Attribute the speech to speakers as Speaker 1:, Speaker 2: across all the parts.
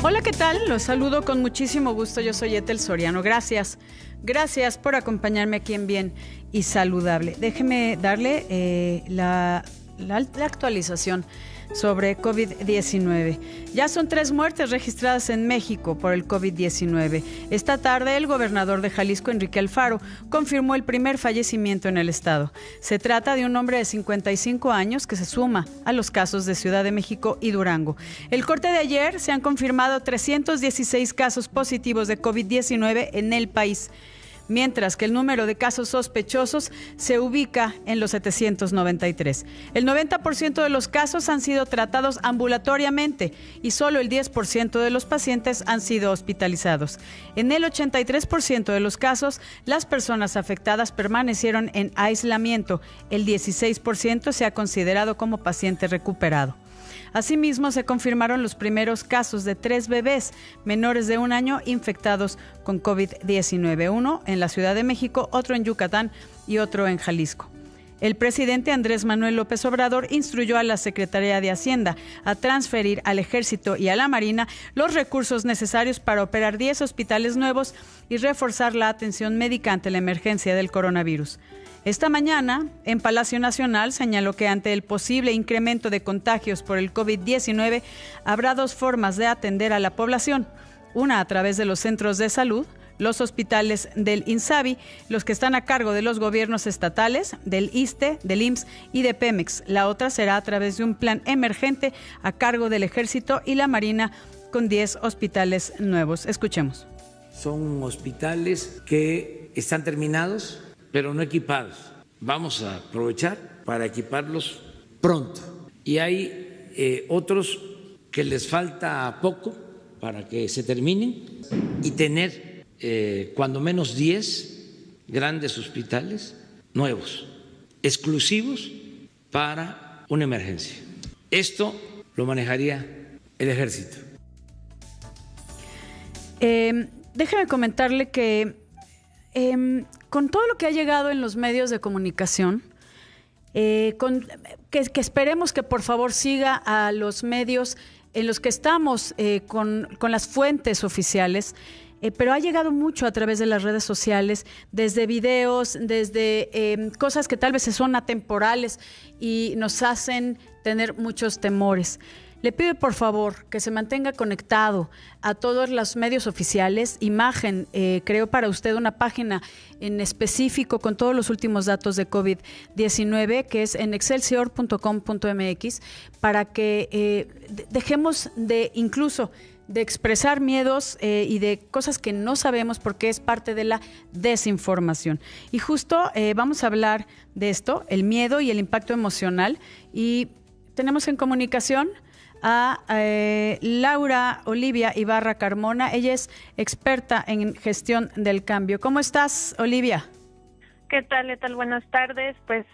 Speaker 1: Hola, ¿qué tal? Los saludo con muchísimo gusto. Yo soy Ethel Soriano. Gracias por acompañarme aquí en Bien y Saludable. Déjeme darle la actualización sobre COVID-19. Ya son 3 muertes registradas en México por el COVID-19. Esta tarde, el gobernador de Jalisco, Enrique Alfaro, confirmó el primer fallecimiento en el estado. Se trata de un hombre de 55 años que se suma a los casos de Ciudad de México y Durango. El corte de ayer se han confirmado 316 casos positivos de COVID-19 en el país, mientras que el número de casos sospechosos se ubica en los 793. El 90% de los casos han sido tratados ambulatoriamente y solo el 10% de los pacientes han sido hospitalizados. En el 83% de los casos, las personas afectadas permanecieron en aislamiento. El 16% se ha considerado como paciente recuperado. Asimismo, se confirmaron los primeros casos de 3 bebés menores de 1 año infectados con COVID-19, uno en la Ciudad de México, otro en Yucatán y otro en Jalisco. El presidente Andrés Manuel López Obrador instruyó a la Secretaría de Hacienda a transferir al Ejército y a la Marina los recursos necesarios para operar 10 hospitales nuevos y reforzar la atención médica ante la emergencia del coronavirus. Esta mañana, en Palacio Nacional, señaló que ante el posible incremento de contagios por el COVID-19, habrá 2 formas de atender a la población. Una a través de los centros de salud, los hospitales del INSABI, los que están a cargo de los gobiernos estatales, del ISSSTE, del IMSS y de Pemex. La otra será a través de un plan emergente a cargo del Ejército y la Marina con 10 hospitales nuevos. Escuchemos.
Speaker 2: Son hospitales que están terminados, pero no equipados. Vamos a aprovechar para equiparlos pronto. Y hay otros que les falta poco para que se terminen y tener cuando menos 10 grandes hospitales nuevos, exclusivos para una emergencia. Esto lo manejaría el Ejército.
Speaker 1: Déjeme comentarle que con todo lo que ha llegado en los medios de comunicación, que esperemos que por favor siga a los medios en los que estamos con las fuentes oficiales, pero ha llegado mucho a través de las redes sociales, desde videos, desde cosas que tal vez son atemporales y nos hacen tener muchos temores. Le pido por favor que se mantenga conectado a todos los medios oficiales. Imagen, creo para usted una página en específico con todos los últimos datos de COVID-19, que es en excelsior.com.mx, para que dejemos de incluso de expresar miedos y de cosas que no sabemos, porque es parte de la desinformación. Y justo vamos a hablar de esto, el miedo y el impacto emocional, y tenemos en comunicación a Laura Olivia Ibarra Carmona. Ella es experta en gestión del cambio. ¿Cómo estás, Olivia?
Speaker 3: ¿Qué tal? Buenas tardes. Pues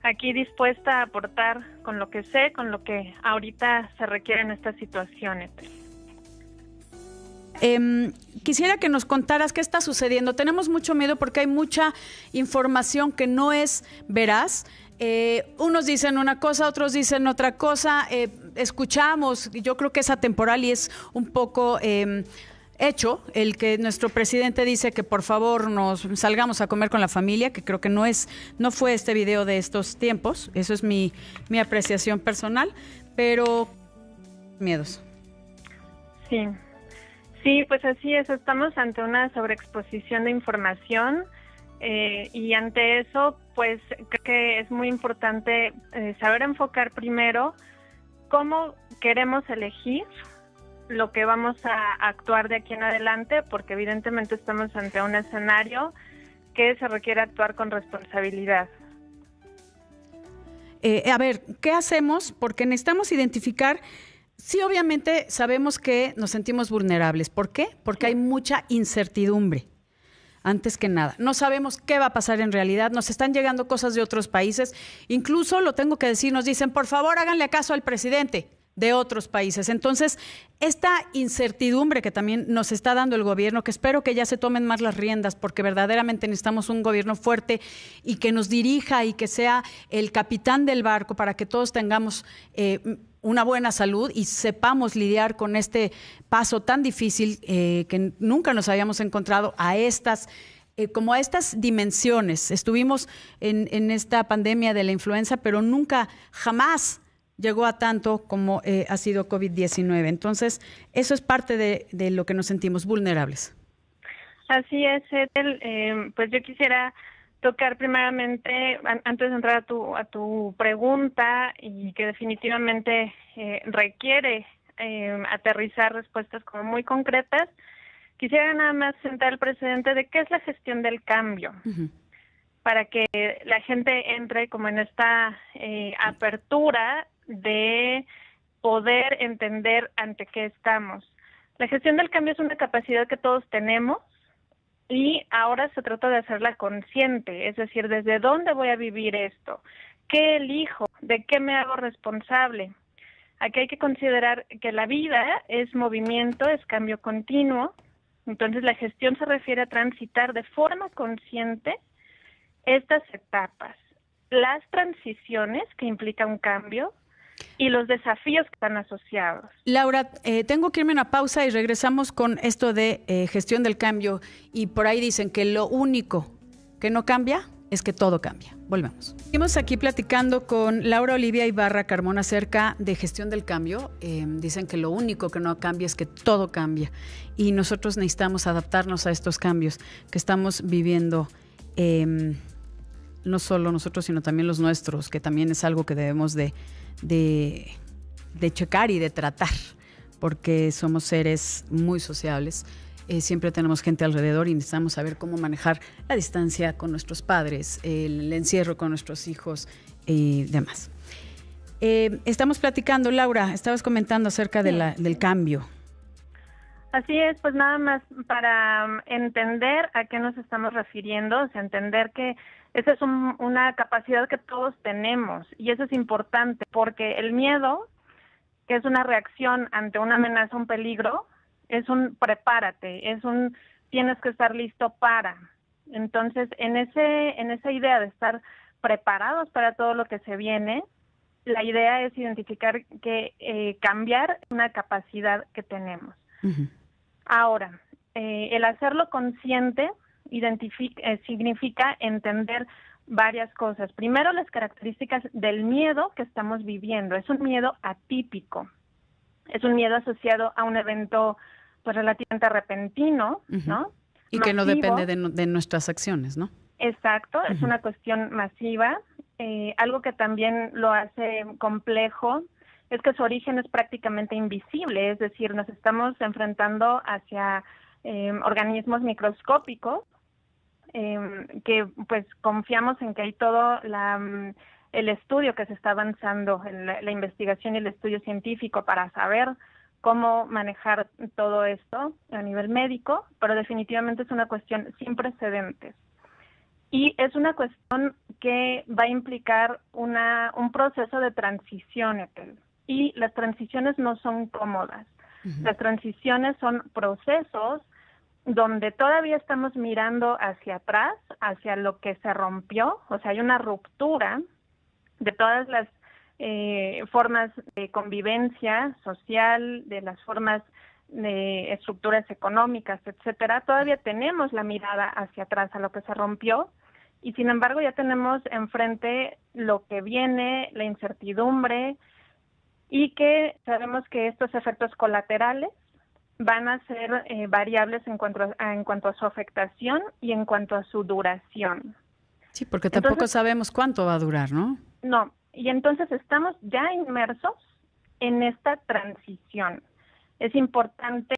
Speaker 3: aquí dispuesta a aportar con lo que sé, con lo que ahorita se requiere en esta situación.
Speaker 1: Quisiera que nos contaras qué está sucediendo. Tenemos mucho miedo porque hay mucha información que no es veraz. Unos dicen una cosa, otros dicen otra cosa. Escuchamos, yo creo que es atemporal y es un poco hecho el que nuestro presidente dice que por favor nos salgamos a comer con la familia, que creo que no fue este video de estos tiempos. Eso es mi apreciación personal, pero miedos.
Speaker 3: Sí, pues así es. Estamos ante una sobreexposición de información. Y ante eso, pues creo que es muy importante saber enfocar primero cómo queremos elegir lo que vamos a actuar de aquí en adelante, porque evidentemente estamos ante un escenario que se requiere actuar con responsabilidad.
Speaker 1: A ver, ¿qué hacemos? Porque necesitamos identificar. Sí, obviamente sabemos que nos sentimos vulnerables. ¿Por qué? Porque hay mucha incertidumbre. Antes que nada, no sabemos qué va a pasar en realidad, nos están llegando cosas de otros países, incluso lo tengo que decir, nos dicen, por favor, háganle caso al presidente de otros países. Entonces, esta incertidumbre que también nos está dando el gobierno, que espero que ya se tomen más las riendas, porque verdaderamente necesitamos un gobierno fuerte y que nos dirija y que sea el capitán del barco para que todos tengamos una buena salud y sepamos lidiar con este paso tan difícil que nunca nos habíamos encontrado como a estas dimensiones. Estuvimos en esta pandemia de la influenza, pero nunca, jamás llegó a tanto como ha sido COVID-19. Entonces, eso es parte de lo que nos sentimos vulnerables.
Speaker 3: Así es, Ethel. Pues yo quisiera tocar primeramente, antes de entrar a tu pregunta, y que definitivamente requiere aterrizar respuestas como muy concretas, quisiera nada más sentar el precedente de qué es la gestión del cambio, para que la gente entre como en esta apertura de poder entender ante qué estamos. La gestión del cambio es una capacidad que todos tenemos, y ahora se trata de hacerla consciente, es decir, ¿desde dónde voy a vivir esto? ¿Qué elijo? ¿De qué me hago responsable? Aquí hay que considerar que la vida es movimiento, es cambio continuo. Entonces la gestión se refiere a transitar de forma consciente estas etapas, las transiciones que implica un cambio y los desafíos que están asociados.
Speaker 1: Laura, tengo que irme a una pausa y regresamos con esto de gestión del cambio. Y por ahí dicen que lo único que no cambia es que todo cambia. Volvemos. Seguimos aquí platicando con Laura Olivia Ibarra Carmona acerca de gestión del cambio. Dicen que lo único que no cambia es que todo cambia. Y nosotros necesitamos adaptarnos a estos cambios que estamos viviendo, no solo nosotros, sino también los nuestros, que también es algo que debemos de checar y de tratar, porque somos seres muy sociables. Siempre tenemos gente alrededor y necesitamos saber cómo manejar la distancia con nuestros padres, el encierro con nuestros hijos y demás. Estamos platicando, Laura, estabas comentando acerca del cambio.
Speaker 3: Así es, pues nada más para entender a qué nos estamos refiriendo, o sea, entender que esa es una capacidad que todos tenemos, y eso es importante porque el miedo, que es una reacción ante una amenaza, un peligro, es un prepárate, tienes que estar listo para. Entonces, en esa idea de estar preparados para todo lo que se viene, la idea es identificar que cambiar una capacidad que tenemos.
Speaker 1: Uh-huh.
Speaker 3: Ahora, el hacerlo consciente significa entender varias cosas. Primero, las características del miedo que estamos viviendo. Es un miedo atípico. Es un miedo asociado a un evento pues relativamente repentino,
Speaker 1: uh-huh,
Speaker 3: ¿no?
Speaker 1: Y
Speaker 3: masivo.
Speaker 1: Que no depende de nuestras acciones, ¿no?
Speaker 3: Exacto,
Speaker 1: uh-huh,
Speaker 3: es una cuestión masiva. Algo que también lo hace complejo es que su origen es prácticamente invisible, es decir, nos estamos enfrentando hacia organismos microscópicos que pues confiamos en que hay todo el estudio que se está avanzando, la investigación y el estudio científico para saber cómo manejar todo esto a nivel médico, pero definitivamente es una cuestión sin precedentes. Y es una cuestión que va a implicar un proceso de transición, y las transiciones no son cómodas. Uh-huh. Las transiciones son procesos donde todavía estamos mirando hacia atrás, hacia lo que se rompió, o sea, hay una ruptura de todas las formas de convivencia social, de las formas de estructuras económicas, etcétera. Todavía tenemos la mirada hacia atrás a lo que se rompió, y sin embargo ya tenemos enfrente lo que viene, la incertidumbre, y que sabemos que estos efectos colaterales van a ser variables en cuanto a su afectación y en cuanto a su duración.
Speaker 1: Sí, porque tampoco sabemos cuánto va a durar, ¿no?
Speaker 3: No, y entonces estamos ya inmersos en esta transición. Es importante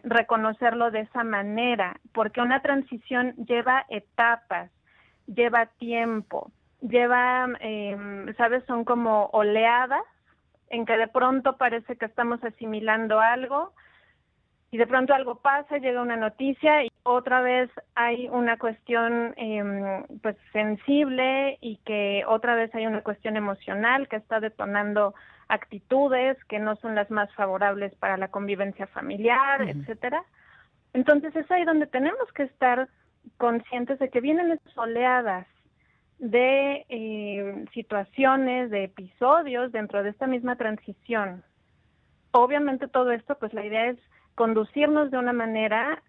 Speaker 3: reconocerlo de esa manera, porque una transición lleva etapas, lleva tiempo, ¿sabes? Son como oleadas en que de pronto parece que estamos asimilando algo, y de pronto algo pasa, llega una noticia y otra vez hay una cuestión pues sensible, y que otra vez hay una cuestión emocional que está detonando actitudes que no son las más favorables para la convivencia familiar, uh-huh, etcétera. Entonces es ahí donde tenemos que estar conscientes de que vienen esas oleadas de situaciones, de episodios dentro de esta misma transición. Obviamente todo esto, pues la idea es conducirnos de una manera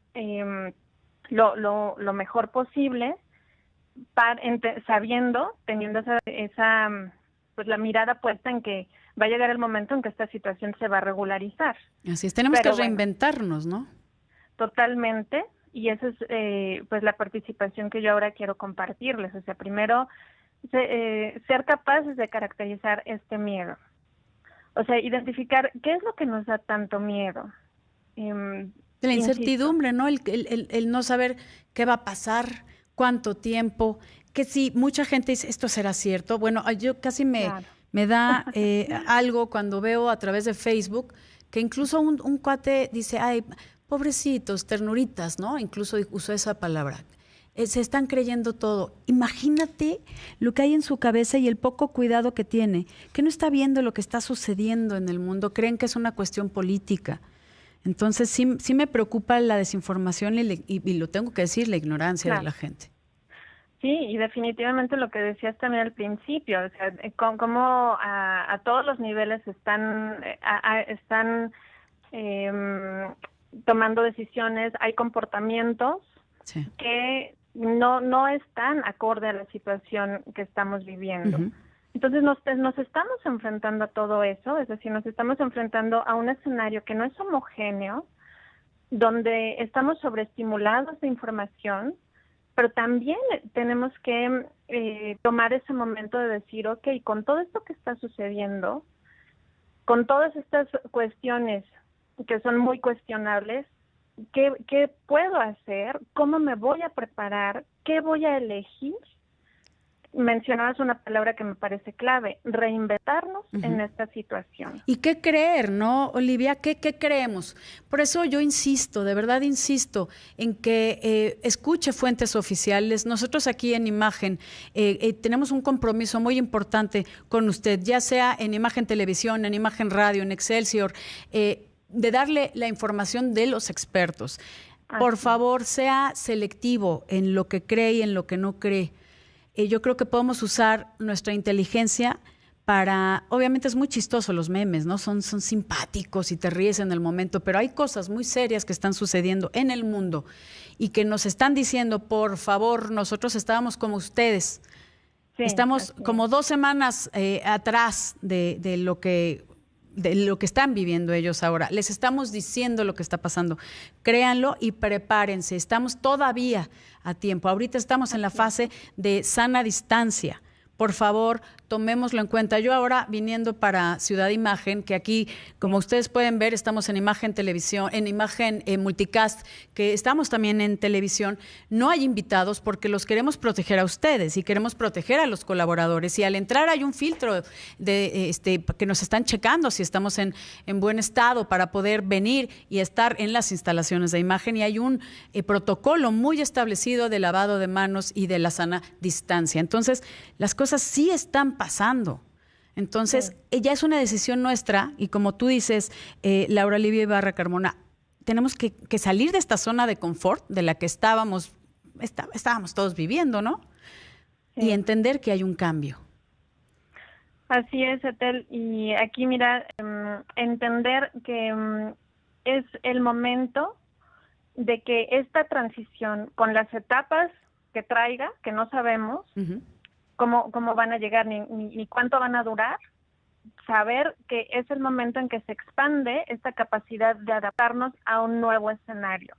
Speaker 3: lo mejor posible, teniendo esa pues la mirada puesta en que va a llegar el momento en que esta situación se va a regularizar.
Speaker 1: Así es, tenemos que reinventarnos, ¿no?
Speaker 3: Totalmente, y esa es pues la participación que yo ahora quiero compartirles. O sea, primero, ser capaces de caracterizar este miedo. O sea, identificar qué es lo que nos da tanto miedo.
Speaker 1: La incertidumbre, ¿no? El no saber qué va a pasar, cuánto tiempo, que si mucha gente dice, esto será cierto. Bueno, yo casi me da algo cuando veo a través de Facebook que incluso un cuate dice, ay, pobrecitos, ternuritas, ¿no? Incluso usó esa palabra. Se están creyendo todo. Imagínate lo que hay en su cabeza y el poco cuidado que tiene, que no está viendo lo que está sucediendo en el mundo, creen que es una cuestión política. Entonces sí me preocupa la desinformación y lo tengo que decir, la ignorancia de la gente.
Speaker 3: Sí, y definitivamente lo que decías también al principio, o sea, cómo a todos los niveles están tomando decisiones, hay comportamientos que no están acorde a la situación que estamos viviendo. Uh-huh. Entonces nos estamos enfrentando a todo eso, es decir, nos estamos enfrentando a un escenario que no es homogéneo, donde estamos sobreestimulados de información, pero también tenemos que tomar ese momento de decir, ok, con todo esto que está sucediendo, con todas estas cuestiones que son muy cuestionables, ¿qué puedo hacer? ¿Cómo me voy a preparar? ¿Qué voy a elegir? Mencionabas una palabra que me parece clave, reinventarnos en esta situación.
Speaker 1: ¿Y qué creer, no, Olivia? ¿Qué creemos? Por eso yo insisto, de verdad insisto, en que escuche fuentes oficiales. Nosotros aquí en Imagen tenemos un compromiso muy importante con usted, ya sea en Imagen Televisión, en Imagen Radio, en Excelsior, de darle la información de los expertos. Por favor, sea selectivo en lo que cree y en lo que no cree. Yo creo que podemos usar nuestra inteligencia para, obviamente es muy chistoso los memes, ¿no? Son simpáticos y te ríes en el momento, pero hay cosas muy serias que están sucediendo en el mundo y que nos están diciendo, por favor, nosotros estábamos como ustedes. Sí, estamos como 2 semanas atrás de lo que están viviendo ellos ahora. Les estamos diciendo lo que está pasando. Créanlo y prepárense. Estamos todavía a tiempo. Ahorita estamos en la fase de sana distancia. Por favor, tomémoslo en cuenta. Yo ahora viniendo para Ciudad Imagen, que aquí, como ustedes pueden ver, estamos en Imagen Televisión, en Imagen Multicast, que estamos también en televisión. No hay invitados porque los queremos proteger a ustedes y queremos proteger a los colaboradores. Y al entrar hay un filtro que nos están checando si estamos en buen estado para poder venir y estar en las instalaciones de Imagen. Y hay un protocolo muy establecido de lavado de manos y de la sana distancia. Entonces, las cosas sí están pasando. Entonces, ya es una decisión nuestra y como tú dices, Laura Olivia Ibarra Carmona, tenemos que salir de esta zona de confort de la que estábamos todos viviendo, ¿no? Sí. Y entender que hay un cambio.
Speaker 3: Así es, Etel. Y aquí, mira, entender que es el momento de que esta transición, con las etapas que traiga, que no sabemos, cómo van a llegar ni cuánto van a durar, saber que es el momento en que se expande esta capacidad de adaptarnos a un nuevo escenario.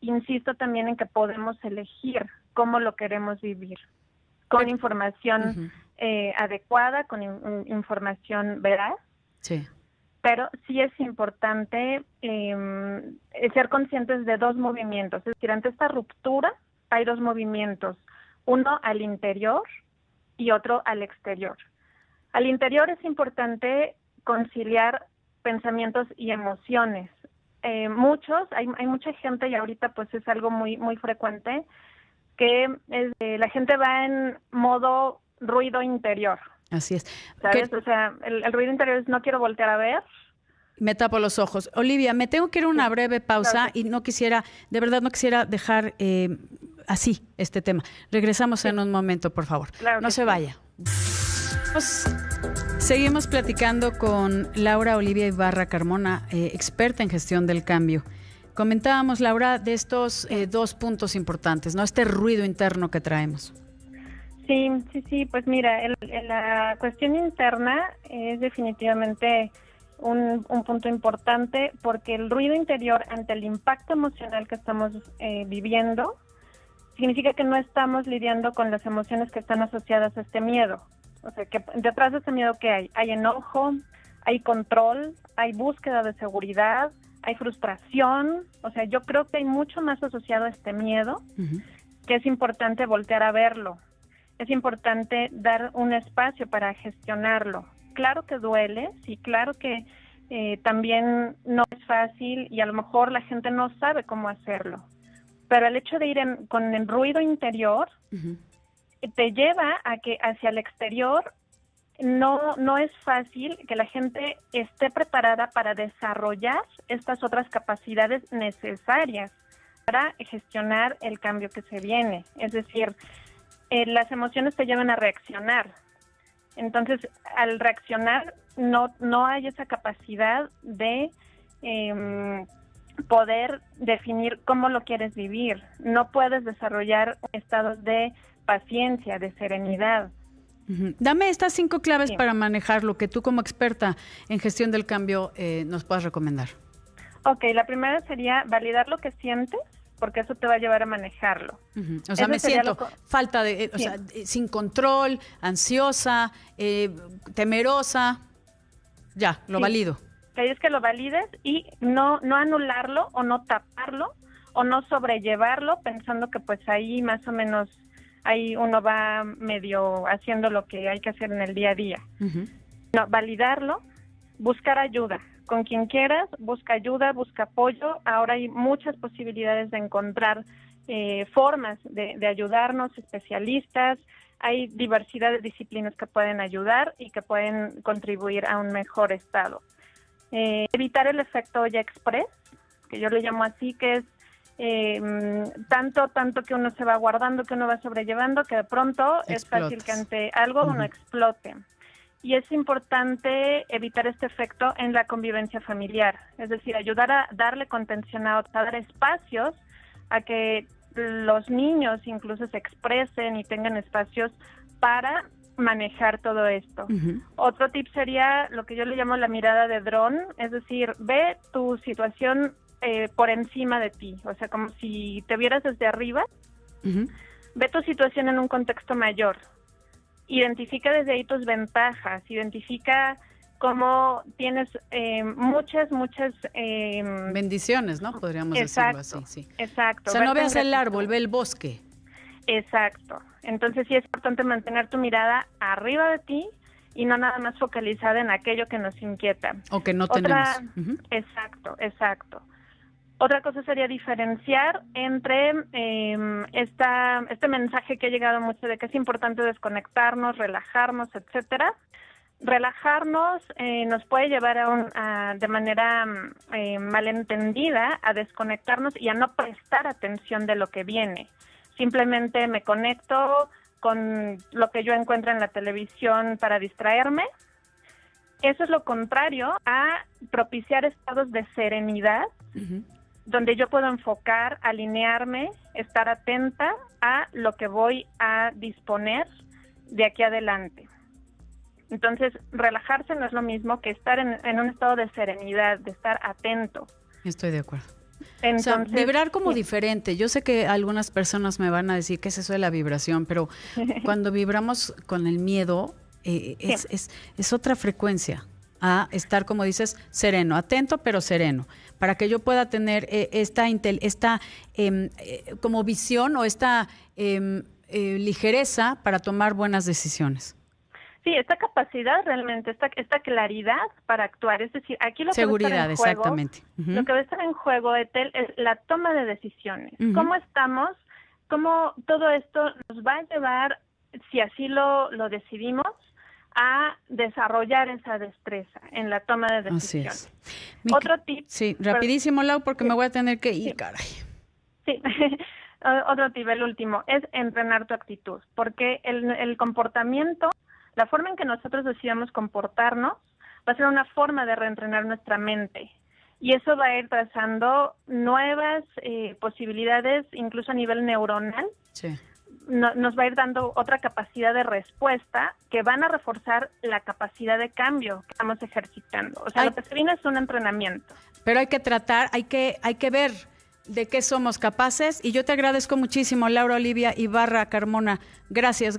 Speaker 3: Insisto también en que podemos elegir cómo lo queremos vivir, con información adecuada, con información veraz. Sí. Pero sí es importante ser conscientes de 2 movimientos. Es decir, ante esta ruptura hay 2 movimientos. Uno al interior y otro al exterior. Al interior es importante conciliar pensamientos y emociones. Hay mucha gente, y ahorita pues es algo muy, muy frecuente, que la gente va en modo ruido interior.
Speaker 1: Así es.
Speaker 3: ¿Sabes? O sea, el ruido interior es no quiero voltear a ver.
Speaker 1: Me tapo los ojos. Olivia, me tengo que ir a una breve pausa y de verdad no quisiera dejar así este tema. Regresamos en un momento, por favor.
Speaker 3: Claro
Speaker 1: no se vaya. Seguimos platicando con Laura Olivia Ibarra Carmona, experta en gestión del cambio. Comentábamos, Laura, de estos 2 puntos importantes, ¿no? Este ruido interno que traemos.
Speaker 3: Sí, pues mira, la cuestión interna es definitivamente un punto importante, porque el ruido interior ante el impacto emocional que estamos viviendo significa que no estamos lidiando con las emociones que están asociadas a este miedo. O sea, que detrás de este miedo, ¿qué hay? Hay enojo, hay control, hay búsqueda de seguridad, hay frustración. O sea, yo creo que hay mucho más asociado a este miedo, que es importante voltear a verlo. Es importante dar un espacio para gestionarlo. Claro que duele, sí, claro que también no es fácil y a lo mejor la gente no sabe cómo hacerlo. Pero el hecho de ir con el ruido interior te lleva a que hacia el exterior no es fácil que la gente esté preparada para desarrollar estas otras capacidades necesarias para gestionar el cambio que se viene. Es decir, las emociones te llevan a reaccionar. Entonces, al reaccionar, no hay esa capacidad de poder definir cómo lo quieres vivir. No puedes desarrollar estados de paciencia, de serenidad.
Speaker 1: Dame estas 5 claves para manejar lo que tú como experta en gestión del cambio nos puedas recomendar.
Speaker 3: Ok, la primera sería validar lo que sientes, porque eso te va a llevar a manejarlo.
Speaker 1: O sea, me siento falta de, o sea, sin control, ansiosa, temerosa. Ya, lo valido.
Speaker 3: Que es que lo valides y no anularlo o no taparlo o no sobrellevarlo pensando que pues ahí más o menos ahí uno va medio haciendo lo que hay que hacer en el día a día. No, validarlo, buscar ayuda. Con quien quieras, busca ayuda, busca apoyo. Ahora hay muchas posibilidades de encontrar formas de ayudarnos, especialistas. Hay diversidad de disciplinas que pueden ayudar y que pueden contribuir a un mejor estado. Evitar el efecto olla express, que yo le llamo así, que es tanto que uno se va guardando, que uno va sobrellevando, que de pronto es fácil que ante algo uno explote. Y es importante evitar este efecto en la convivencia familiar, es decir, ayudar a darle contención a dar espacios a que los niños incluso se expresen y tengan espacios para manejar todo esto. Otro tip sería lo que yo le llamo la mirada de dron, es decir, ve tu situación por encima de ti, o sea, como si te vieras desde arriba, ve tu situación en un contexto mayor. Identifica desde ahí tus ventajas, identifica cómo tienes muchas
Speaker 1: bendiciones, ¿no? Podríamos decirlo así, sí.
Speaker 3: Exacto.
Speaker 1: O sea, no veas el árbol, ve el bosque.
Speaker 3: Exacto. Entonces sí es importante mantener tu mirada arriba de ti y no nada más focalizada en aquello que nos inquieta.
Speaker 1: O que no tenemos.
Speaker 3: Exacto. Otra cosa sería diferenciar entre este mensaje que ha llegado mucho de que es importante desconectarnos, relajarnos, etcétera. Relajarnos nos puede llevar de manera malentendida a desconectarnos y a no prestar atención de lo que viene. Simplemente me conecto con lo que yo encuentro en la televisión para distraerme. Eso es lo contrario a propiciar estados de serenidad, donde yo puedo enfocar, alinearme, estar atenta a lo que voy a disponer de aquí adelante. Entonces, relajarse no es lo mismo que estar en un estado de serenidad, de estar atento.
Speaker 1: Estoy de acuerdo.
Speaker 3: Entonces,
Speaker 1: o sea, vibrar como diferente. Yo sé que algunas personas me van a decir que es eso de la vibración, pero cuando vibramos con el miedo, es otra frecuencia a estar, como dices, sereno, atento pero sereno, para que yo pueda tener esta como visión o esta ligereza para tomar buenas decisiones.
Speaker 3: Sí, esta capacidad realmente, esta claridad para actuar, es decir, aquí lo
Speaker 1: seguridad,
Speaker 3: que va a estar en juego,
Speaker 1: exactamente.
Speaker 3: Lo que va a estar en juego, Ethel, es la toma de decisiones. ¿Cómo estamos? ¿Cómo todo esto nos va a llevar, si así lo decidimos, a desarrollar esa destreza en la toma de decisiones?
Speaker 1: Así es.
Speaker 3: Otro tip.
Speaker 1: Sí, rapidísimo, Lau, porque me voy a tener que ir, caray.
Speaker 3: Sí. otro tip, el último, es entrenar tu actitud, porque el comportamiento, la forma en que nosotros decidamos comportarnos, va a ser una forma de reentrenar nuestra mente. Y eso va a ir trazando nuevas posibilidades, incluso a nivel neuronal.
Speaker 1: Sí.
Speaker 3: Nos va a ir dando otra capacidad de respuesta que van a reforzar la capacidad de cambio que estamos ejercitando. O sea, lo que se viene es un entrenamiento.
Speaker 1: Pero hay que tratar, hay que ver de qué somos capaces. Y yo te agradezco muchísimo, Laura Olivia Ibarra Carmona. Gracias.